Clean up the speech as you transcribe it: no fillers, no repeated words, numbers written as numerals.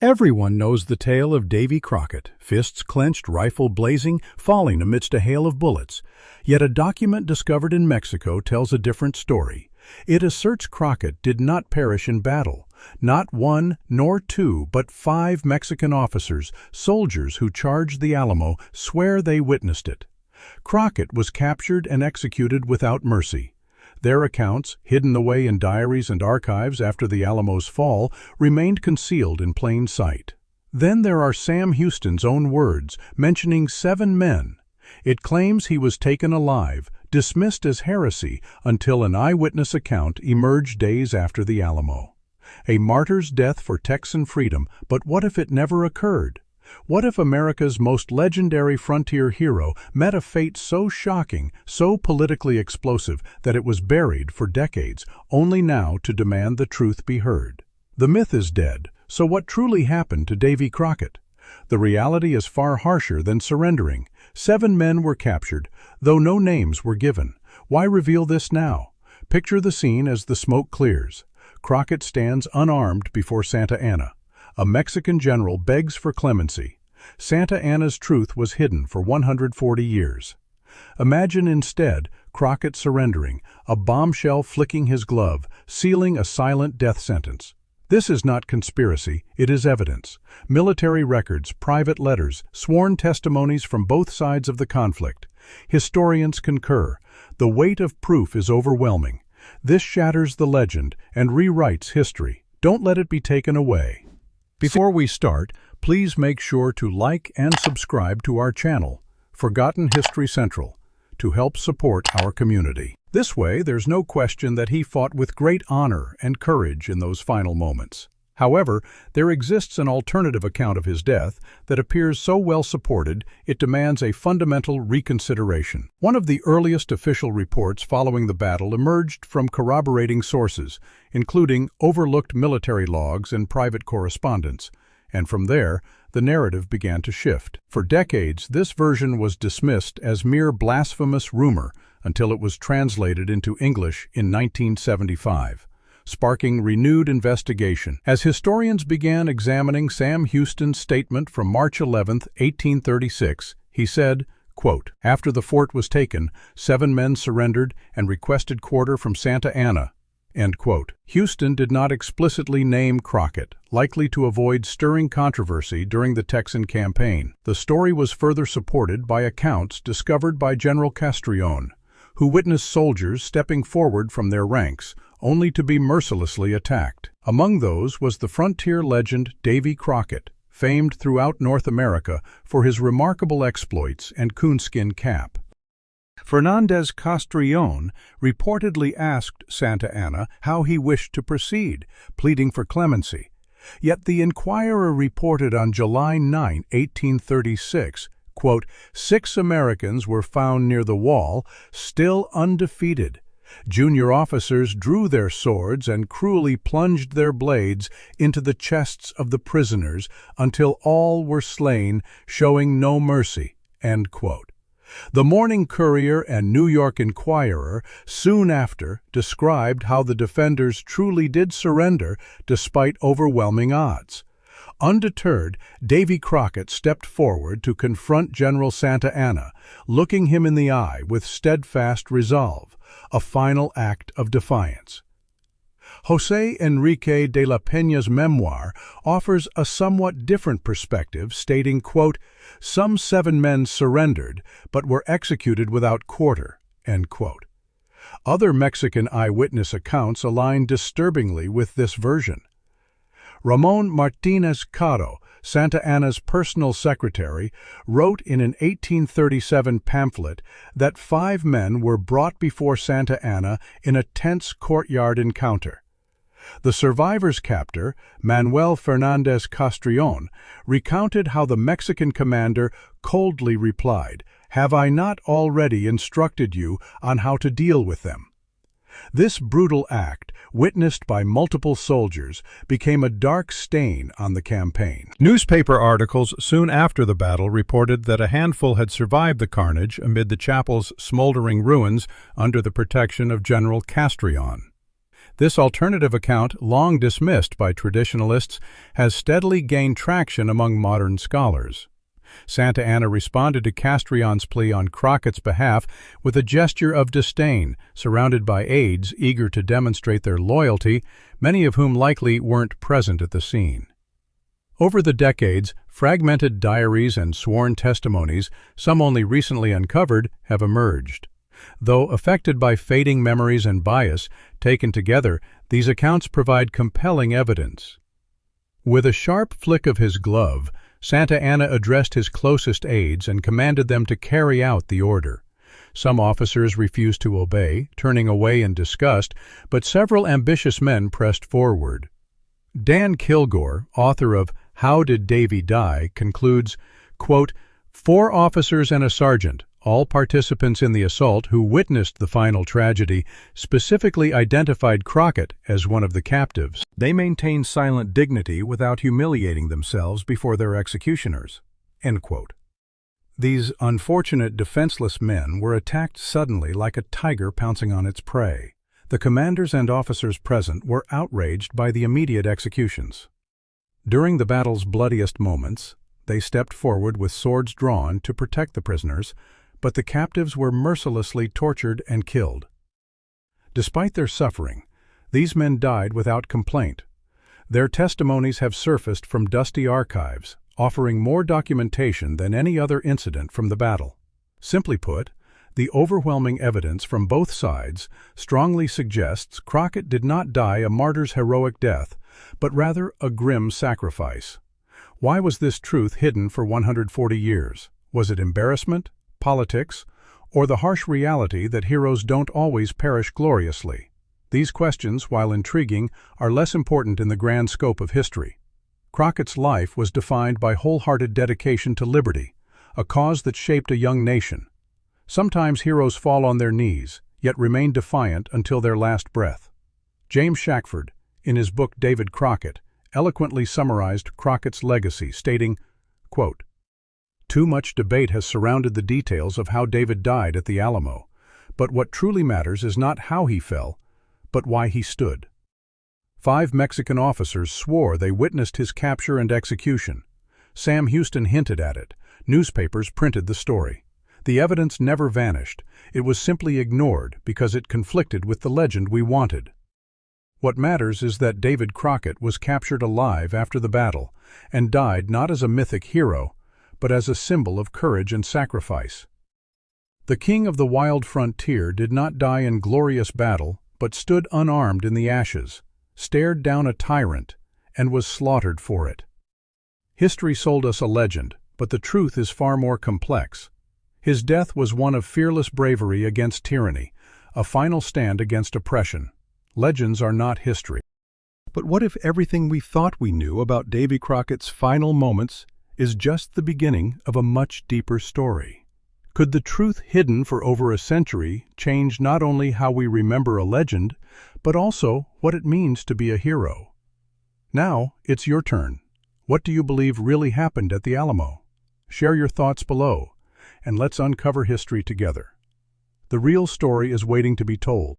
Everyone knows the tale of Davy Crockett, fists clenched, rifle blazing, falling amidst a hail of bullets. Yet a document discovered in Mexico tells a different story. It asserts Crockett did not perish in battle. Not one nor two, but 5 Mexican officers, soldiers who charged the Alamo, swear they witnessed it. Crockett was captured and executed without mercy. Their accounts, hidden away in diaries and archives after the Alamo's fall, remained concealed in plain sight. Then there are Sam Houston's own words, mentioning 7 men. It claims he was taken alive, dismissed as heresy, until an eyewitness account emerged days after the Alamo. A martyr's death for Texan freedom, but what if it never occurred? What if America's most legendary frontier hero met a fate so shocking, so politically explosive, that it was buried for decades, only now to demand the truth be heard? The myth is dead, so what truly happened to Davy Crockett? The reality is far harsher than surrendering. 7 men were captured, though no names were given. Why reveal this now? Picture the scene as the smoke clears. Crockett stands unarmed before Santa Anna. A Mexican general begs for clemency. Santa Anna's truth was hidden for 140 years. Imagine instead Crockett surrendering, a bombshell flicking his glove, sealing a silent death sentence. This is not conspiracy, it is evidence. Military records, private letters, sworn testimonies from both sides of the conflict. Historians concur. The weight of proof is overwhelming. This shatters the legend and rewrites history. Don't let it be taken away. Before we start, please make sure to like and subscribe to our channel, Forgotten History Central, to help support our community. This way, there's no question that he fought with great honor and courage in those final moments. However, there exists an alternative account of his death that appears so well supported it demands a fundamental reconsideration. One of the earliest official reports following the battle emerged from corroborating sources, including overlooked military logs and private correspondence, and from there, the narrative began to shift. For decades, this version was dismissed as mere blasphemous rumor until it was translated into English in 1975. Sparking renewed investigation. As historians began examining Sam Houston's statement from March 11, 1836, he said, quote, "After the fort was taken, 7 men surrendered and requested quarter from Santa Anna." End quote. Houston did not explicitly name Crockett, likely to avoid stirring controversy during the Texan campaign. The story was further supported by accounts discovered by General Castrillon, who witnessed soldiers stepping forward from their ranks, only to be mercilessly attacked. Among those was the frontier legend Davy Crockett, famed throughout North America for his remarkable exploits and coonskin cap. Fernandez Castrillon reportedly asked Santa Anna how he wished to proceed, pleading for clemency. Yet the Inquirer reported on July 9, 1836, quote, 6 Americans were found near the wall, still undefeated. Junior officers drew their swords and cruelly plunged their blades into the chests of the prisoners until all were slain, showing no mercy. End quote. The Morning Courier and New York Inquirer soon after described how the defenders truly did surrender despite overwhelming odds. Undeterred, Davy Crockett stepped forward to confront General Santa Anna, looking him in the eye with steadfast resolve, a final act of defiance. José Enrique de la Peña's memoir offers a somewhat different perspective, stating, quote, "Some 7 men surrendered, but were executed without quarter." End quote. Other Mexican eyewitness accounts align disturbingly with this version. Ramón Martínez Caro, Santa Anna's personal secretary, wrote in an 1837 pamphlet that 5 men were brought before Santa Anna in a tense courtyard encounter. The survivor's captor, Manuel Fernandez Castrillon, recounted how the Mexican commander coldly replied, "Have I not already instructed you on how to deal with them?" This brutal act, witnessed by multiple soldiers, became a dark stain on the campaign. Newspaper articles soon after the battle reported that a handful had survived the carnage amid the chapel's smoldering ruins under the protection of General Castrillon. This alternative account, long dismissed by traditionalists, has steadily gained traction among modern scholars. Santa Anna responded to Castrion's plea on Crockett's behalf with a gesture of disdain, surrounded by aides eager to demonstrate their loyalty, many of whom likely weren't present at the scene. Over the decades, fragmented diaries and sworn testimonies, some only recently uncovered, have emerged. Though affected by fading memories and bias, taken together, these accounts provide compelling evidence. With a sharp flick of his glove, Santa Anna addressed his closest aides and commanded them to carry out the order. Some officers refused to obey, turning away in disgust, but several ambitious men pressed forward. Dan Kilgore, author of How Did Davy Die, concludes, quote, 4 officers and a sergeant, all participants in the assault who witnessed the final tragedy, specifically identified Crockett as one of the captives. They maintained silent dignity without humiliating themselves before their executioners. End quote. These unfortunate defenseless men were attacked suddenly like a tiger pouncing on its prey. The commanders and officers present were outraged by the immediate executions. During the battle's bloodiest moments, they stepped forward with swords drawn to protect the prisoners, but the captives were mercilessly tortured and killed. Despite their suffering, these men died without complaint. Their testimonies have surfaced from dusty archives, offering more documentation than any other incident from the battle. Simply put, the overwhelming evidence from both sides strongly suggests Crockett did not die a martyr's heroic death, but rather a grim sacrifice. Why was this truth hidden for 140 years? Was it embarrassment, politics, or the harsh reality that heroes don't always perish gloriously? These questions, while intriguing, are less important in the grand scope of history. Crockett's life was defined by wholehearted dedication to liberty, a cause that shaped a young nation. Sometimes heroes fall on their knees, yet remain defiant until their last breath. James Shackford, in his book Davy Crockett, eloquently summarized Crockett's legacy, stating, quote, "Too much debate has surrounded the details of how David died at the Alamo, but what truly matters is not how he fell, but why he stood." 5 Mexican officers swore they witnessed his capture and execution. Sam Houston hinted at it. Newspapers printed the story. The evidence never vanished. It was simply ignored because it conflicted with the legend we wanted. What matters is that Davy Crockett was captured alive after the battle and died not as a mythic hero, but as a symbol of courage and sacrifice. The king of the wild frontier did not die in glorious battle, but stood unarmed in the ashes, stared down a tyrant, and was slaughtered for it. History sold us a legend, but the truth is far more complex. His death was one of fearless bravery against tyranny, a final stand against oppression. Legends are not history. But what if everything we thought we knew about Davy Crockett's final moments is just the beginning of a much deeper story? Could the truth hidden for over a century change not only how we remember a legend, but also what it means to be a hero? Now, it's your turn. What do you believe really happened at the Alamo? Share your thoughts below, and let's uncover history together. The real story is waiting to be told.